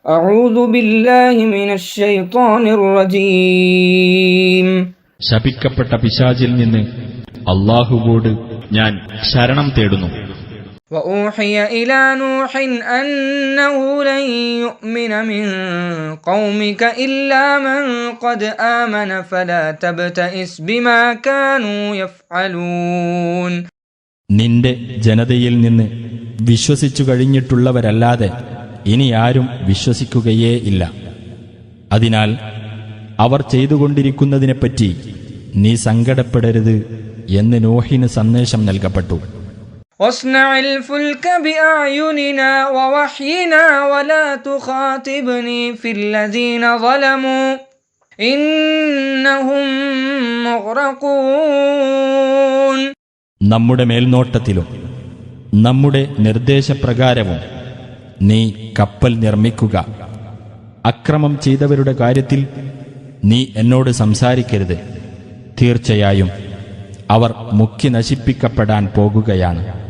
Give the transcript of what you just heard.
أعوذ بالله من الشيطان الرجيم. ശപിക്കപ്പെട്ട പിശാചിൽ നിന്ന് അല്ലാഹുവോട് ഞാൻ ശരണം തേടുന്നു. وأوحي إلى نوح أنه لن يؤمن من قومك إلا من قد آمن فلا تبتئس بما كانوا يفعلون. നിന്റെ ജനതയിൽ നിന്ന് വിശ്വസിച്ചു കഴിഞ്ഞിട്ടുള്ളവരല്ലാതെ ഇനി ആരും വിശ്വസിക്കുകയേ ഇല്ല. അതിനാൽ അവർ ചെയ്തുകൊണ്ടിരിക്കുന്നതിനെപ്പറ്റി നീ സങ്കടപ്പെടരുത് എന്ന് നോഹിന് സന്ദേശം നൽകപ്പെട്ടു. واصنع الفلك بأعيننا ووحينا ولا تخاطبني في الذين ظلموا إنهم مغرقون. നമ്മുടെ മേൽനോട്ടത്തിലും നമ്മുടെ നിർദ്ദേശപ്രകാരവും നീ കപ്പൽ നിർമ്മിക്കുക. അക്രമം ചെയ്തവരുടെ കാര്യത്തിൽ നീ എന്നോട് സംസാരിക്കരുത്. തീർച്ചയായും അവർ മുക്കി നശിപ്പിക്കപ്പെടാൻ പോകുകയാണ്.